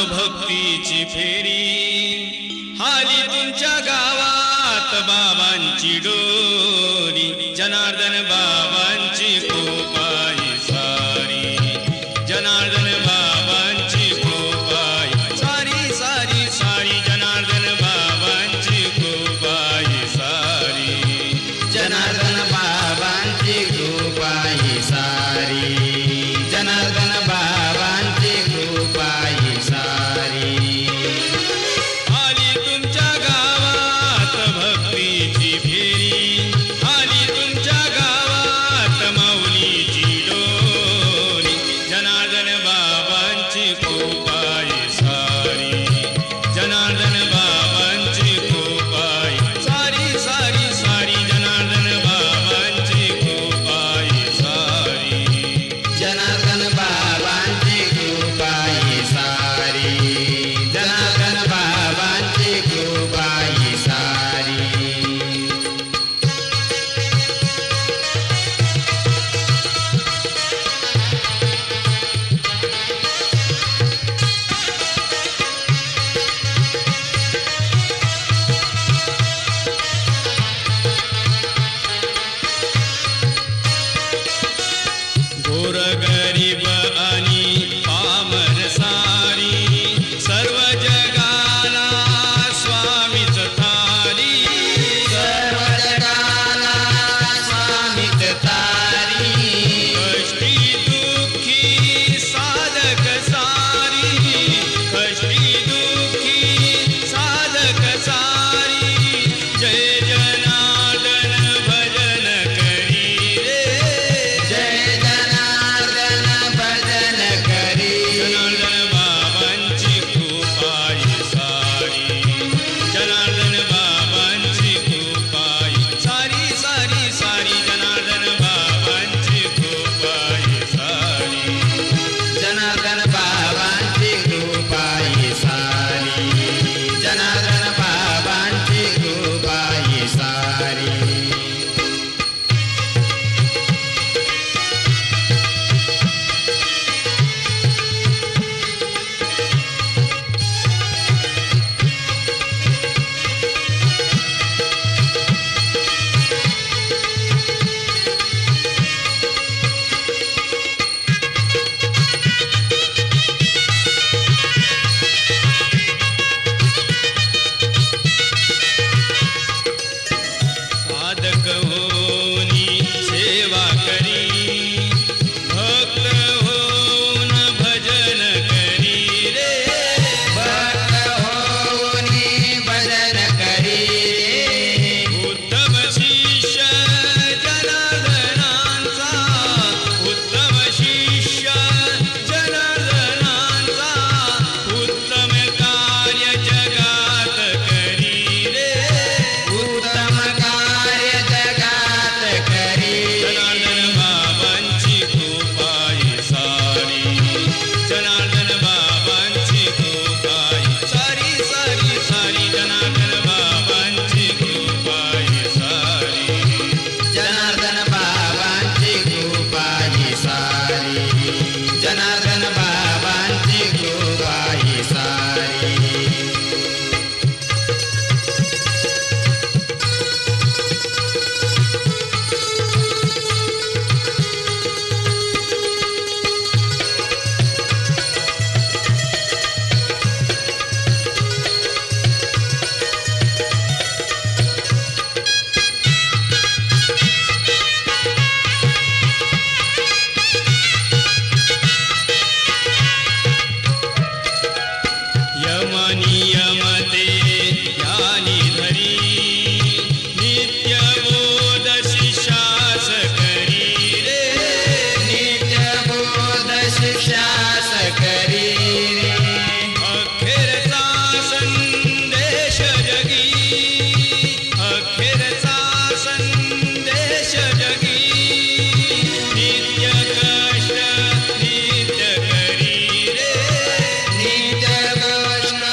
भक्तीची फेरी हाली तुमच्या गावात बाबांची डोरी जनार्दन बाबांची कृपाई सारी जनार्दन बाबांची कृपाई सारी सारी सारी जनार्दन बाबांची कृपाई सारी जनार्दन बाबांची कृपाई सारी जनार्दन बाबांची कृपाई सारी आली तुमच्या गावात भक्तीची फेरी आली तुमच्या गावात माऊलीची डोरी जनार्दन बाबांची कृपाई सारी जनार्दन बाबांची कृपाई सारी सारी सारी जनार्दन बाबांची कृपाई सारी जनार्दन बाबांची कृपाई सारी जनार्दन बाबांची कृपाई सारी गोरगरीब आणि पामर सारी सर्व जगाला स्वामीच थारी सर्व जगाला स्वामीच तारी कष्टी दुःखी साधक सारी कष्टी दुःखी साधक सारी जय जनार्दन भजन करी रे जय जनार्दन भजन करी जनार्दन बाबांची कृपाई सारी जनार्दन बाबांची कृपाई सारी सारी सारी जनार्दन बाबांची कृपाई सारी जनार्दन बाबांची कृपाई सारी जनार्दन बाबांची कृपाई सारी साधक होनी सेवा करी भक्त होऊन भजन करी रे भक्त होऊनी भजन करी उत्तम शिष्य जनार्दनांचा उत्तम शिष्य जनार्दनांचा उत्तम कार्य जगात करी रे उत्तम कार्य जगात करी जनार्दन बाबांची कृपाई सारी जनार्दन बाबांची कृपाई सारी सारी सारी जनार्दन बाबांची कृपाई सारी जनार्दन बाबांची कृपाई सारी जनार्दन बाबांची कृपाई सारी यमनियमते यानी धरी नित्य बोध शिष्यास करी रे नित्य बोध शिष्यास करी अखेरचा संदेश जगी अखेरचा संदेश जगी नित्य कष्ट नित्य करी रे नित्य गोष्ट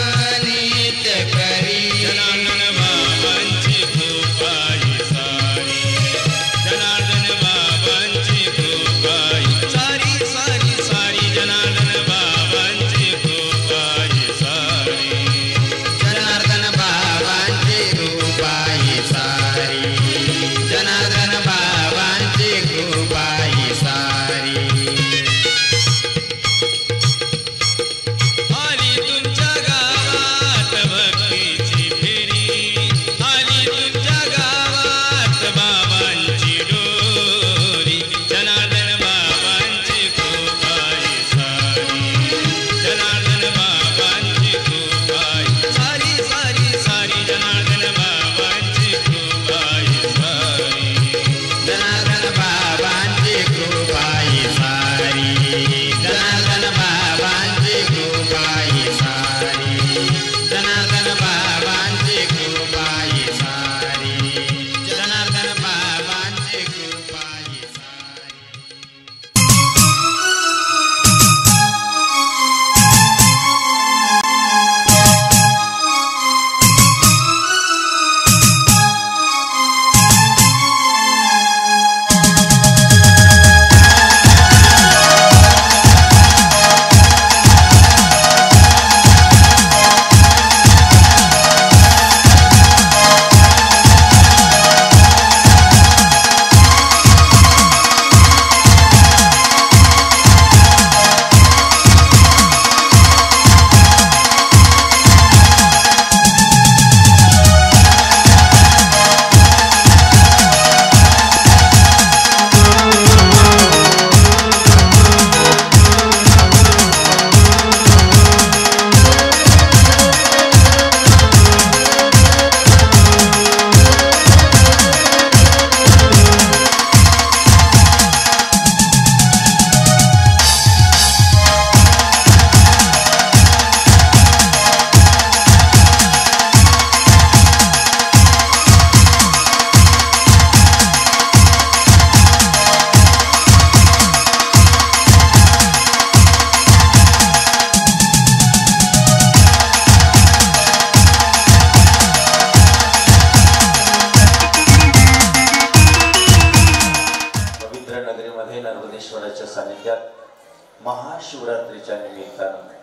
महाशिवरात्रीच्या निमित्तानं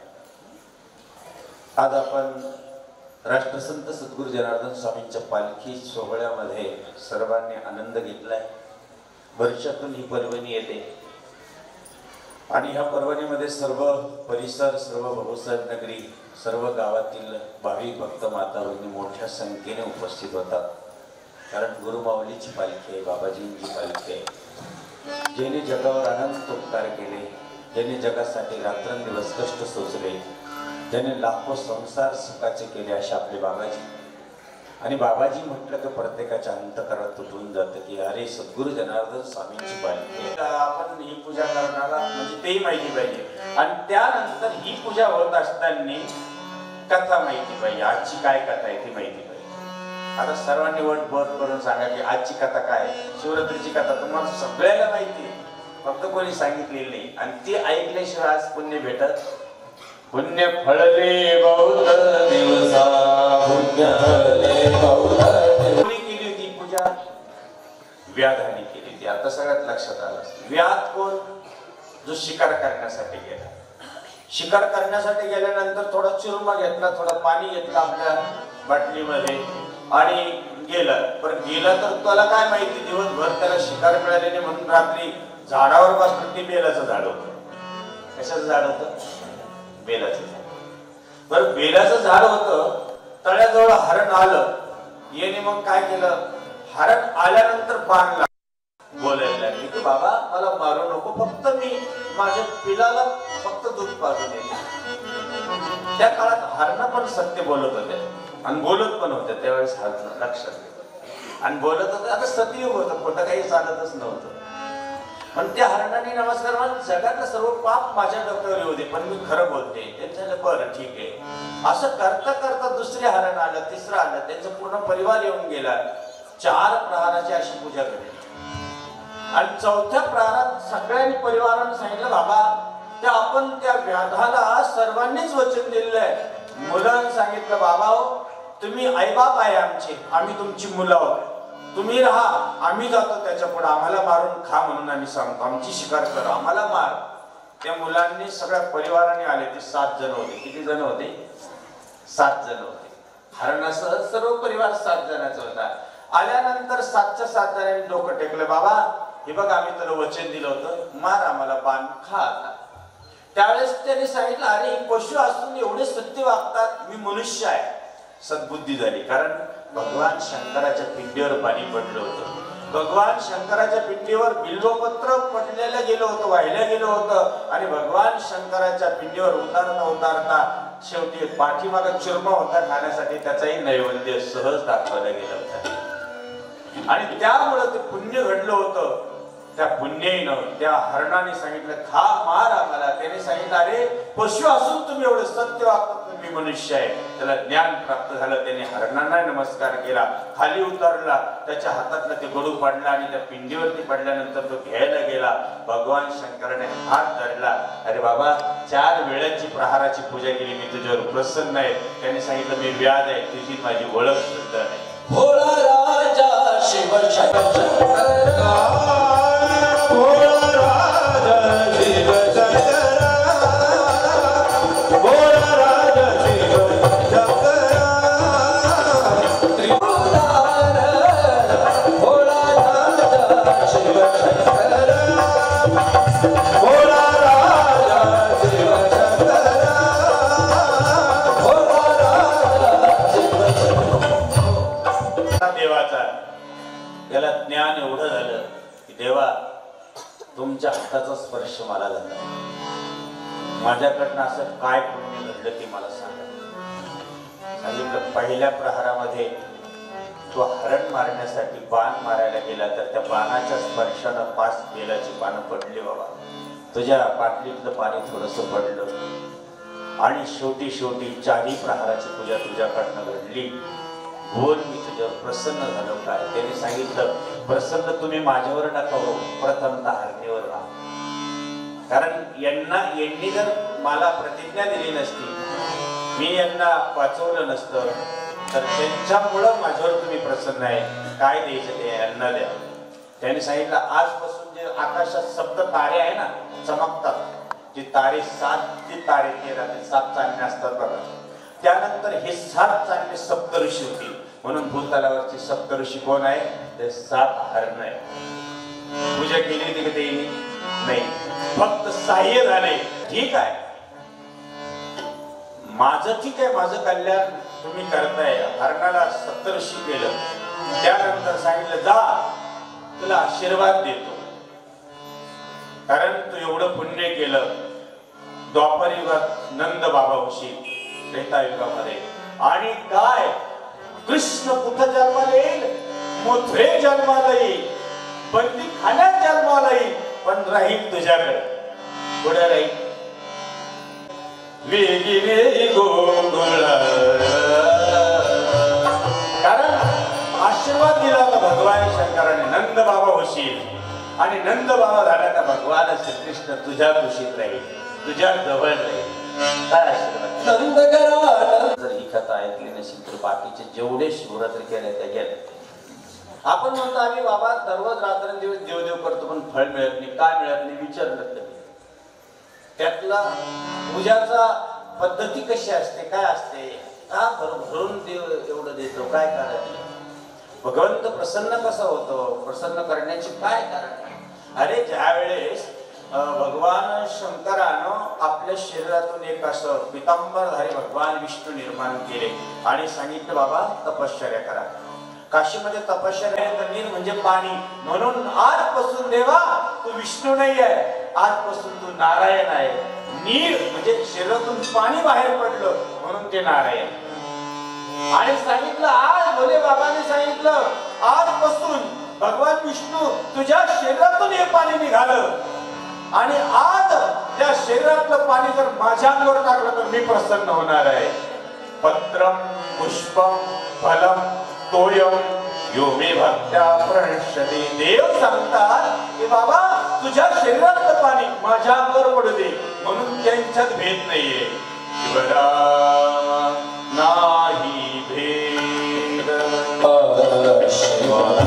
आज आपण राष्ट्रसंत सद्गुरू जनार्दन स्वामींच्या पालखी सोहळ्यामध्ये सर्वांनी आनंद घेतलाय। वर्षातून ही पर्वणी येते आणि ह्या पर्वणीमध्ये सर्व परिसर, सर्व भाऊसाहेब नगरी, सर्व गावातील भाविक भक्त माता भगिनी मोठ्या संख्येने उपस्थित होतात। कारण गुरुमाऊलीची पालखी आहे, बाबाजींची पालखी आहे। ज्याने जगावर अनंत उपकार केले, ज्याने जगासाठी रात्रंदिवस कष्ट सोसले, ज्याने लाखो संसार सुखाचे केले असे आपले बाबाजी। आणि बाबाजी म्हटलं की प्रत्येकाच्या अंतःकरणात तुटून जातं की अरे सद्गुरू जनार्दन स्वामींची पालखी। आपण ही पूजा करणारा म्हणजे तेही माहिती पाहिजे आणि त्यानंतर ही पूजा होत असताना कथा माहिती पाहिजे, आजची काय कथा आहे ती माहिती पाहिजे। आता सर्वांनी वट बोट करून सांगा की आजची कथा काय आहे। शिवरात्रीची कथा तुम्हाला सगळ्याला माहिती आहे, फक्त कोणी सांगितलेली नाही आणि ती ऐकल्याशिवाय आज पुण्य भेटत। पुण्य फळले बहुत दिवसा, पुण्य फळले बहुत दिवसा। कोणी केली होती पूजा? व्याधाने केली होती। आता सगळ्यात लक्षात आलं, व्याध कोण? जो शिकार करण्यासाठी गेला। शिकार करण्यासाठी गेल्यानंतर थोडा चुरमा घेतला, थोडं पाणी घेतलं आपल्या बाटलीमध्ये आणि गेला। पण गेला तर त्याला काय माहिती, दिवसभर त्याला शिकार मिळाले नाही म्हणून रात्री झाडावर बसलं। ते बेलाचं झाड होतं। कशाचं झाड होतं? बेलाचं झाड। बरं, बेलाचं झाड होतं, तळ्याजवळ हरण आलं। याने मग काय केलं, हरण आल्यानंतर बांधला, बोलायला लागली की बाबा मला मारू नको, फक्त मी माझ्या पिलाला फक्त दूध पाजून देते। त्या काळात हरण पण सत्य बोलत होते आणि बोलत पण होते त्यावेळेस, लक्षात आणि बोलत होते। आता सतयुग होतं, खोटं काही चालतच नव्हतं। पण त्या हरणाने नमस्कार मान, जगातलं सर्व पाप माझ्या डोक्यावर येऊ दे पण मी खरं बोलते। त्यांचं बरं ठीक आहे। असं करता करता दुसरे हरण आलं, तिसरं आलं, त्यांचा पूर्ण परिवार येऊन गेला। 4 प्रहाराची अशी पूजा केली आणि 4थ्या प्रहारात सगळ्यांनी परिवाराने सांगितलं बाबा त्या आपण त्या व्याधाला सर्वांनीच वचन दिलेलं आहे। मुलांनी सांगितलं बाबा हो तुम्ही आईबाप आहे आमचे, आम्ही तुमची मुलं आहोत, तुम्ही राहा, आम्ही जातो त्याच्या पुढे, आम्हाला मारून खा म्हणून आम्ही सांगतो, आमची शिकार करा, आम्हाला मार। त्या मुलांनी सगळ्या परिवाराने आले, ते 7 जण होते। किती जण होते? 7 जण होते। हरणासह सर्व परिवार 7 जणांचा होता। आल्यानंतर 7च्या 7 जणांनी डोकं टेकलं, बाबा हे बघ आम्ही तुला वचन दिलं होतं, मार आम्हाला, बांध खा आता। त्यावेळेस त्यांनी सांगितलं अरे हे पशु असून एवढे सत्य वागतात, मी मनुष्य आहे। सद्बुद्धी झाली, कारण भगवान शंकराच्या पिंडीवर पाणी पडलं होतं। भगवान शंकराच्या पिंडीवर बिल्वपत्र पडलेलं गेलं होतं, वाहिलं गेलं होतं आणि भगवान शंकराच्या पिंडीवर उतारता उतारता शेवटी पाठीमागे चुरमा होता खाण्यासाठी, त्याचाही नैवेद्य सहज दाखवला गेला होता आणि त्यामुळे ते पुण्य घडलं होतं। त्या पुण्याईनं त्या हरणाने सांगितलं खा, मार आम्हाला। त्याने सांगितलं अरे पशु असून तुम्ही एवढं सत्य वागतात, तुम्ही मनुष्य आहे। त्याला ज्ञान प्राप्त झालं, त्याने हरणांना नमस्कार केला, खाली उतरला, त्याच्या हातातलं ते गडू पडला आणि त्या पिंडीवरती पडल्यानंतर तो घ्यायला गेला। भगवान शंकराने हात धरला, अरे बाबा 4 वेळाची प्रहाराची पूजा केली, मी तुझ्यावर प्रसन्न आहे। त्याने सांगितलं मी व्याध आहे, तुझी माझी ओळख सुद्धा नाही। भोळा राजा शिव त्याला ज्ञान एवढं झालं की देवा तुमच्या हाताचा स्पर्श मला झाला, माझ्याकडनं असं काय पुण्य घडलं ते मला सांगा। सांगितलं पहिल्या प्रहारामध्ये तो हरण मारण्यासाठी बाण मारायला गेला तर त्या बाणाच्या स्पर्शानं 5 बेलाची पानं पडली बाबा, तुझ्या बाटलीतलं पाणी थोडंसं पडलं आणि शेवटी 4ही प्रहाराची पूजा तुझ्याकडनं घडली। बोल मी तुझ्यावर प्रसन्न झालो काय? त्याने सांगितलं प्रसन्न तुम्ही माझ्यावर नका हो, प्रथमतः हरणीवर राहा। कारण यांनी जर मला प्रतिज्ञा दिली नसती, मी यांना वाचवलं नसतं तर त्यांच्यामुळं माझ्यावर तुम्ही प्रसन्न आहे, काय द्यायचं ते यांना द्या। त्यांनी सांगितलं आजपासून जे आकाशात सप्त तारे आहे ना चमकतात, जे तारे 7 ते तारे 13 ते 7 चांदणे असतात बघा, त्यानंतर हे 7 चांदणे सप्तऋषी होतील. म्हणून भूतलावरचे सप्तऋषी कोण आहे? ते 7 हरण आहे. पूजा केली होती का ते? नाही, फक्त सहाय्य झाले. ठीक आहे, माझं ठीक आहे, माझं कल्याण तुम्ही करताय. हरणाला सप्तऋषी केलं, त्यानंतर सांगितलं जा तुला आशीर्वाद देतो, कारण तू एवढं पुण्य केलं. द्वापर युगात नंद बाबा होशील, त्रेता युगामध्ये. आणि काय कृष्ण कुठं जन्माला येईल? मथुरे जन्माला येईल, बंदी खाण्यात जन्माला येईल, पण राहील तुझ्याकडे. पुढे राहील वेगळे गोकुळ. कारण आशीर्वाद दिला होता भगवान शंकराने, नंद बाबा होशील. आणि नंद बाबा झाला का भगवान श्रीकृष्ण तुझ्या कुशीत राहील, तुझ्या जवळ राहील. काय आशीर्वाद नंद करा. जर ही कथा ऐकली नसेल तर बाकीचे जेवढे शिवरात्री केले त्या गेले. आपण म्हणतो आम्ही बाबा दररोज रात्रंदिवस देवदेव करतो, पण फळ मिळत नाही. काय मिळत नाही विचारलं तर त्यातला पूजाचा पद्धती कशी असते, काय असते, का भरून देव एवढं देतो, काय कारण? भगवंत प्रसन्न कसा होतो, प्रसन्न करण्याचे काय कारण? अरे ज्या वेळेस भगवान शंकरानं आपल्या शरीरातून एक असं पितांबरधारी भगवान विष्णू निर्माण केले आणि सांगितलं बाबा तपश्चर्या करा. काशीमध्ये तपश्चर्या नीर म्हणजे पाणी. म्हणून आजपासून देवा तू विष्णू नाही आहे, आजपासून तू नारायण आहे. नीर म्हणजे शरीरातून पाणी बाहेर पडलं म्हणून ते नारायण. आणि सांगितलं आज भोले बाबाने सांगितलं आजपासून भगवान विष्णू तुझ्या शरीरातून हे पाणी निघालं आणि आज त्या शरीरातलं पाणी जर माझ्या अंगावर टाकलं तर मी प्रसन्न होणार आहे. पत्रम पुष्पम फलम तोयम यो मे भक्त्या प्रणश्यते. देव सांगतात की बाबा तुझ्या शरीरातलं पाणी माझ्या अंगावर पडू दे, म्हणून त्यांच्यात भेद नाहीये. शिवरा नाही भेद शिवरा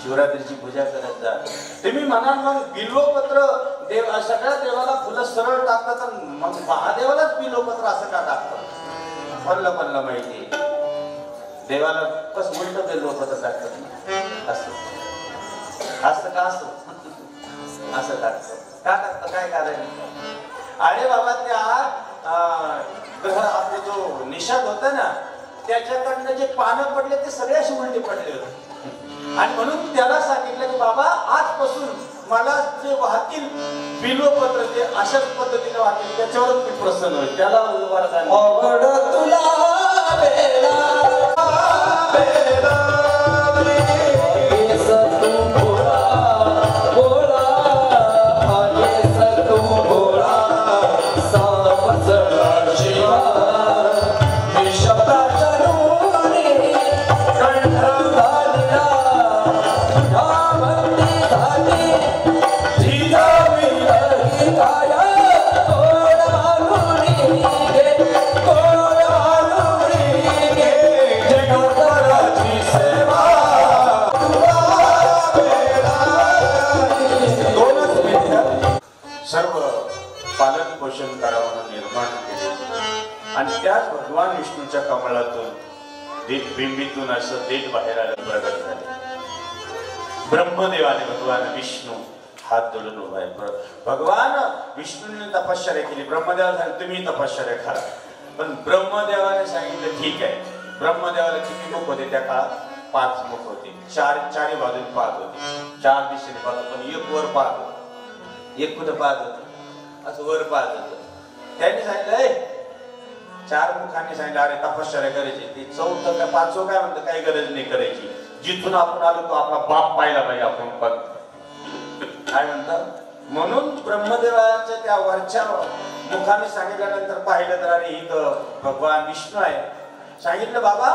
शिवरात्रीची पूजा करत जा. तुम्ही म्हणाल मग बिल्वपत्र देव सगळ्या देवाला फुलं सरळ टाकतात, मग महादेवालाच बिल्वपत्र असं का टाकतात? पल्लं माहिती देवाला कसं उलट बिल्वपत्र टाकतात? असं का असं टाकतं का टाकतं? काय कारण? अरे बाबा त्या ग्रह आपले जो निषाद होता ना त्याच्याकडनं जे पानं पडले ते सगळे असे उलटे पडले होते. आणि म्हणून त्याला सांगितलं की बाबा आजपासून मला जे वाहतील बिल्वपत्र ते अशाच पद्धतीने वाहतील, त्याच्यावरच मी प्रसन्न होईल. त्याला आणि त्याच भगवान विष्णूच्या कमळातून बिंबीतून असं देठ बाहेर आलं, प्रगट झाले. ब्रह्मदेवाने भगवान विष्णू हात जोडून उभा आहे. भगवान विष्णूने तपश्चर्या केली, ब्रह्मदेवाला सांगितलं तुम्ही तपश्चर्या करा. पण ब्रह्मदेवाने सांगितलं ठीक आहे. ब्रह्मदेवाला किती मुख होते त्या काळात? 5 मुख होते. चारी बाजूने पाहत होते, 4 दिशेने पाहत होते, पण एक वर पाहत होत, एक कुठं पाहत होत? असं वर पाहत होत. त्यांनी सांगितलं 4 मुखांनी सांगितलं अरे तपश्चर्या करायची. ते 4थं का 5वं काय म्हणतं? काही गरज नाही करायची. जिथून आपण आलो तो आपला बाप पाहिला पाहिजे आपण पण काय म्हणतात. म्हणून ब्रह्मदेवाच्या त्या वरच्या मुखाने सांगितल्यानंतर पाहिलं तर अरे इथं भगवान विष्णू आहे. सांगितलं बाबा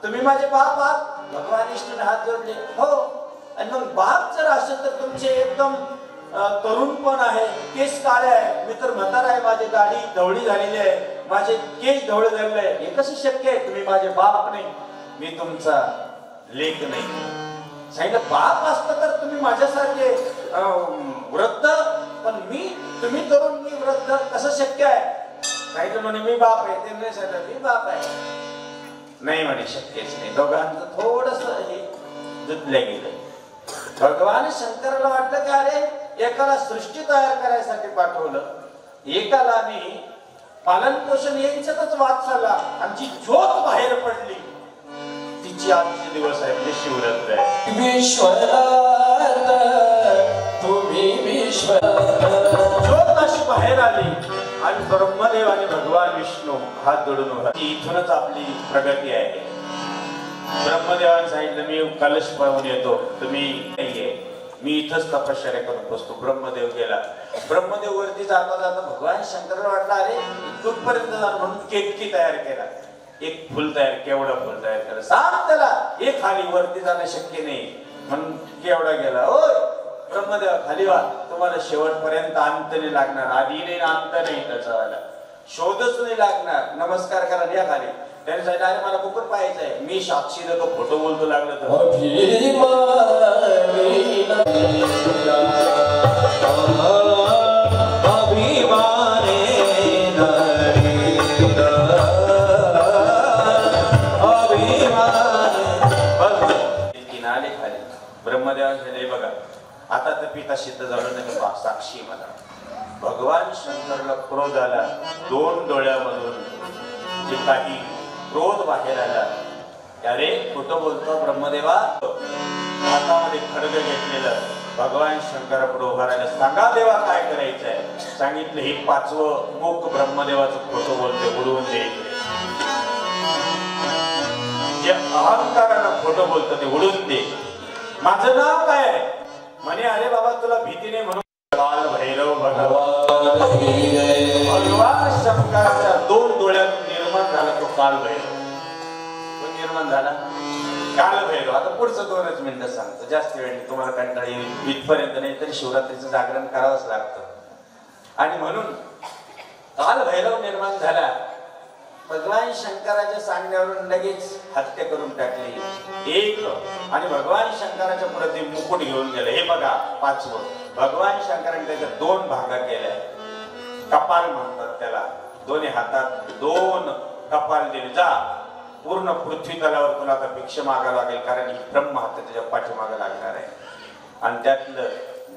तुम्ही माझे बाप आहात. भगवान विष्णूने हात जोडले. हो. आणि मग बाप जर असेल तर तुमचे एकदम तरुण पण आहे, केस काळे आहे, मी तर म्हातारा आहे, माझी दाढी ढवळी झालेली आहे, माझे केस ढवळे झालेले आहे, हे कसं शक्य आहे? तुम्ही माझे बाप नाही, मी तुमचा लेक नाही. सांगितलं बाप असतं तर तुम्ही माझ्यासारखे वृद्ध, पण तुम्ही तरुण मी वृद्ध, कसं शक्य आहे? सांगितलं म्हणे मी बाप आहे. ते नाही सांगितलं मी बाप आहे. नाही म्हणे शक्यच नाही. दोघांचं थोडस हे जुतल्या गेलं. भगवान शंकराला वाटलं की अरे एकाला सृष्टी तयार करायसाठी पाठवलं, एकाला मी पालन पोषण यांच्यातच वाद चालला, आमची ज्योत बाहेर पडली. तिची आजचे दिवस आहे म्हणजे शिवरात्र आहे. विश्वनाथ तुम्ही विश्वनाथ. ज्योत अशी बाहेर आली आणि ब्रह्मदेव आणि भगवान विष्णू हात जोडून उभा. इथूनच आपली प्रगती आहे. ब्रह्मदेवाने सांगितलं मी कलश पाहून येतो, तुम्ही नाहीये, मी इथंच तपश्चर्या करून बसतो. ब्रह्मदेव गेला. ब्रह्मदेव वरती जाता जाता भगवान शंकराला वाटलं अरे इथपर्यंत जाणं, म्हणून केतकी तयार केला. एक फुल तयार, केवढं फुल तयार केलं, सांग त्याला एक खाली वरती जाणं शक्य नाही म्हणून केवढा गेला. ओय ब्रह्मदेव खाली वा, तुम्हाला शेवटपर्यंत अंत नाही लागणार, आधी नाही अंत नाही, त्याचा शोधच नाही लागणार, नमस्कार करा या खाली. त्याने सांगितलं अरे मला मुकुट पाहायचं आहे, मी साक्षी देतो, खोटं बोलतो लागलं तर. ब्रह्मदेवाने बघा आता तर पिता सिद्ध झालं नाही, साक्षी मला. भगवान शंकरला क्रोध आला. दोन डोळ्यामधून जे काही क्रोध बाहेर आला. अरे खोटं बोलतो ब्रह्मदेवा. हातामध्ये खड्ग घेतलेलं भगवान शंकरापुढे उभा राहिला. सांगा देवा काय करायचंय? सांगितलं हे पाचवं मुख ब्रह्मदेवाचं खोटं बोलते, उडवून दे. जे अहंकारानं खोटं बोलतं ते उडून दे. माझं नाव काय आहे? म्हणे अरे बाबा तुला भीती नाही म्हणून काल भैरव भगवान शंकराच्या दोन डोळ्यातून निर्माण झाला तो काल भैरव. तो निर्माण झाला काल भैरव. आता पुढचं 2च मिनिटं सांगतो, जास्त वेळ नाही, तुम्हाला कंटाळा येईल. इथपर्यंत नाही तरी शिवरात्रीचं जागरण करावंच लागतं. आणि म्हणून काल भैरव निर्माण झाला. भगवान शंकराच्या सांगण्यावरून लगेच हत्या करून टाकली एक. आणि भगवान शंकराच्या पुढे ते मुकुट घेऊन गेले. हे बघा पाचवं. भगवान शंकराने त्याच्या 2 भागा केल्या. कपाल म्हणतात त्याला. दोन्ही हातात 2 कपाल दिले. जा पूर्ण पृथ्वी तलावर तुला आता भिक्षा मागावं लागेल, कारण ही ब्रह्म हत्या त्याच्या पाठीमागे लागणार आहे. आणि त्यातलं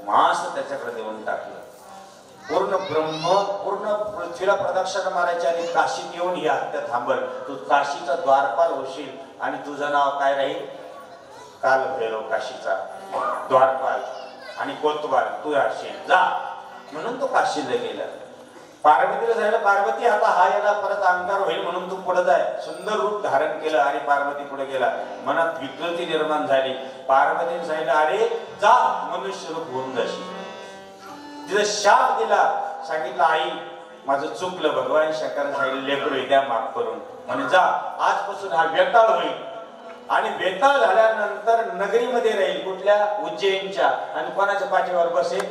मांस त्याच्याकडे देऊन टाकलं. पूर्ण पृथ्वीला प्रदक्षिणा मारायची आणि काशीत येऊन ही हत्या थांबल. तू काशीचा द्वारपाल होशील आणि तुझं नाव काय राहील? काल भैरव. काशीचा द्वारपाल आणि कोतवाल तू असशील. जा म्हणून तो काशीला गेला. पार्वतीला सांगितलं पार्वती आता हा याला परत अहंकार होईल म्हणून तू पुढे जाय. सुंदर रूप धारण केलं आणि पार्वती पुढे गेला. मनात विकृती निर्माण झाली. पार्वतीने सांगितलं अरे जा मनुष्य रूप होऊन जाशील. तिचा शाप दिला. सांगितलं आई माझं चुकलं. भगवान शंकराने सांगितलं लेकरू द्या माफ करून. म्हणे जा आजपासून हा बेताळ होईल. आणि बेताळ झाल्यानंतर नगरीमध्ये राहील. कुठल्या? उज्जैनच्या. आणि कोणाच्या पाठीवर बसेल?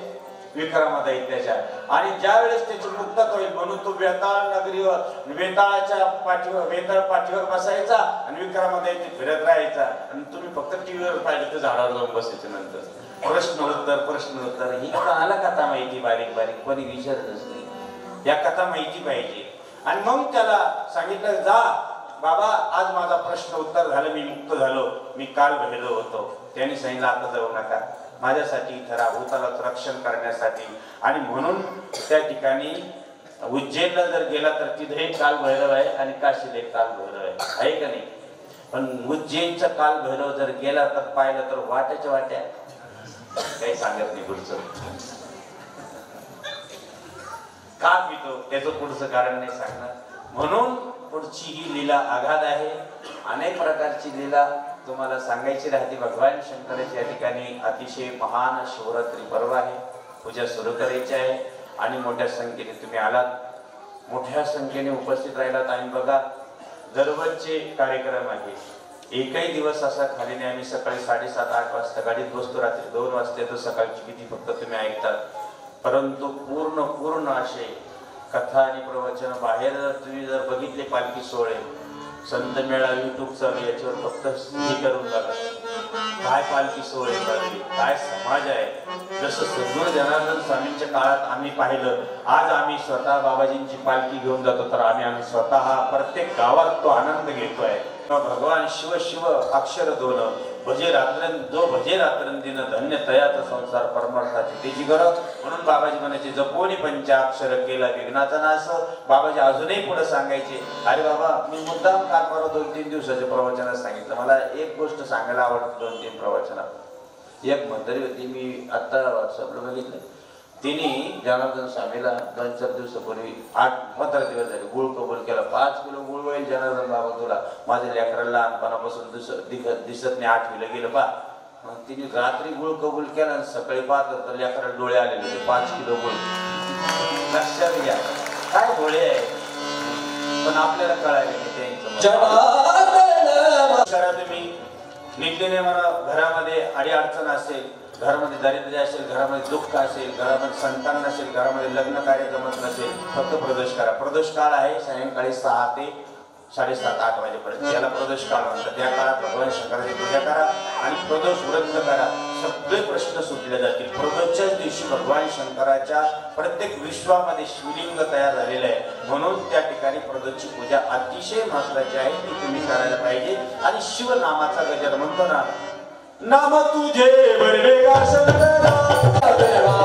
विक्रमादित्याच्या. आणि ज्या वेळेस त्याची मुक्तता होईल म्हणून तो बेताळ नगरीवर वेताळाच्या पाठीवर बसायचा आणि विक्रमादित्य फिरत राहायचा. आणि तुम्ही फक्त टीव्हीवर पाहिलं तर झाडावर जाऊन बसायचं. नंतर प्रश्न उत्तर ही कोणाला कथा माहिती? बारीक बारीक कोणी विचारतच नाही. या कथा माहिती पाहिजे. आणि मग त्याला सांगितलं जा बाबा आज माझा प्रश्न उत्तर झालं, मी मुक्त झालो, मी काल भैरव होतो. त्याने सांगितलं आता जाऊ नका, माझ्यासाठी इथं भूतालाचं रक्षण करण्यासाठी. आणि म्हणून त्या ठिकाणी उज्जैनला जर गेला तर तिथे एक काल भैरव आहे आणि काशीला एक काल भैरव आहे का नाही? पण उज्जैनचा काल भैरव जर गेला तर पाहिलं तर वाट्याच्या वाट्या काही सांगत नाही. पुढचं का पितो त्याचं पुढचं कारण नाही सांगणार. म्हणून पुढची ही लीला आघात आहे. अनेक प्रकारची लीला तुम्हाला सांगायची राहते. भगवान शंकराची या ठिकाणी अतिशय महान शिवरात्री पर्व आहे. पूजा सुरू करायची आहे आणि मोठ्या संख्येने तुम्ही आलात. मोठ्या संख्येने उपस्थित राहिलात आणि बघा दररोजचे कार्यक्रम आहे. एकही दिवस असा खाली नाही. आम्ही सकाळी 7:30-8 वाजता गाडीत बसतो, रात्री 2 वाजता येतो. सकाळची किती फक्त तुम्ही ऐकतात, परंतु पूर्ण असे कथा आणि प्रवचन बाहेर तुम्ही जर बघितले पालखी सोहळे, संत मेळा युट्यूब चालू, याच्यावर फक्त हे करून बघा काय पालखी सोहळे चालू, काय समाज आहे. जसं सद्गुरू जनार्दन स्वामींच्या काळात आम्ही पाहिलं, आज आम्ही स्वतः बाबाजींची पालखी घेऊन जातो, तर आम्ही स्वतः प्रत्येक गावात तो आनंद घेतोय. भगवान शिव शिव अक्षर दोन भजे रात्रन, जो भजे रात्रंदिन धन्य तयाचा संसार परमार्थाची त्याची गरज. म्हणून बाबाजी म्हणायचे जपोनी पंचाक्षर केला विघ्नाचा नाश. बाबाजी अजूनही पुढे सांगायचे. अरे बाबा, मी मुद्दाम काल परवा 2-3 दिवसाच्या प्रवचनात सांगितलं. मला एक गोष्ट सांगायला आवडते 2-3 प्रवचनात. एक म्हातारी होती, मी आता व्हॉट्सअपला बघितलं, तिने जनार्दन स्वामीला 2-4 दिवसापूर्वी 8-15 दिवस झाले गुळ कबूल केला. 5 किलो गुळ होईल जनार्दन बाबा तुला. माझ्या लेकराला लहानपणापासून दिसत नाही, 8वीला गेलं पा. मग तिने रात्री गुळ कबूल केला आणि सकाळी पाहत तर लेकराला डोळे आलेले होते. 5 किलो गुळ. लक्षात घ्या काय डोळे आहे, पण आपल्याला कळायला नाही त्यांचं. करा तुम्ही नित्याने म्हणा. घरामध्ये अडीअडचण असेल, घरामध्ये दारिद्र्य असेल, घरामध्ये दुःख असेल, घरामध्ये संतान नसेल, घरामध्ये लग्न कार्य जमत नसेल, फक्त प्रदोष करा. प्रदोष काळ आहे सायंकाळी 6 ते 7:30-8 वाजेपर्यंत, याला प्रदोष काळ म्हणतात. त्या काळात भगवान शंकराची पूजा करा आणि प्रदोष व्रत करा. सगळे प्रश्न सुटले जातील. प्रदोषच्याच दिवशी भगवान शंकराच्या प्रत्येक विश्वामध्ये शिवलिंग तयार झालेलं आहे, म्हणून त्या ठिकाणी प्रदोषची पूजा अतिशय महत्वाची आहे, ती तुम्ही करायला पाहिजे. आणि शिवनामाचा गजर म्हणतो ना, नाम तुझे बरवेगा शंकरा देवा,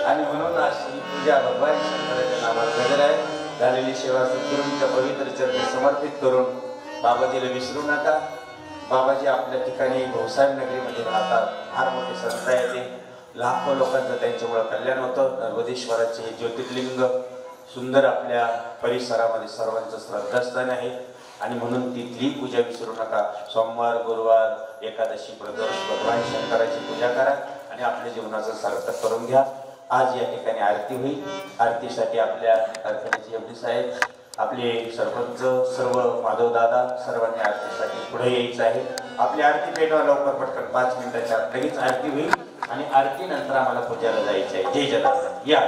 आणि म्हणून अशी पूजा भगवान शंकराच्या नामात गजर आहे. झालेली सेवा सद्गुरूंच्या पवित्र चरणी समर्पित करून बाबाजीला विसरू नका. बाबाजी आपल्या ठिकाणी भोसाई नगरीमध्ये राहतात. फार मोठी संस्था येते, लाखो लोकांचं त्यांच्यामुळे कल्याण होतं. नर्मदेश्वराचे हे ज्योतिर्लिंग सुंदर आपल्या परिसरामध्ये सर्वांचं श्रद्धास्थान आहे आणि म्हणून तिथली पूजा विसरू नका. सोमवार, गुरुवार, एकादशी, प्रदोष भगवान शंकराची पूजा करा आणि आपल्या जीवनाचं सार्थक करून घ्या. आज या ठिकाणी आरती होईल. आरतीसाठी आपल्या कारखान्याचे एवढी साहेब, आपले सरपंच, सर्व माधव दादा, सर्वांनी आरतीसाठी पुढे यायचं आहे. आपली आरती पेटवा लवकर, पटकन 5 मिनिटाच्या आत लगेच आरती होईल आणि आरती नंतर आम्हाला पूजाला जायचं आहे. जय जनार्दन. या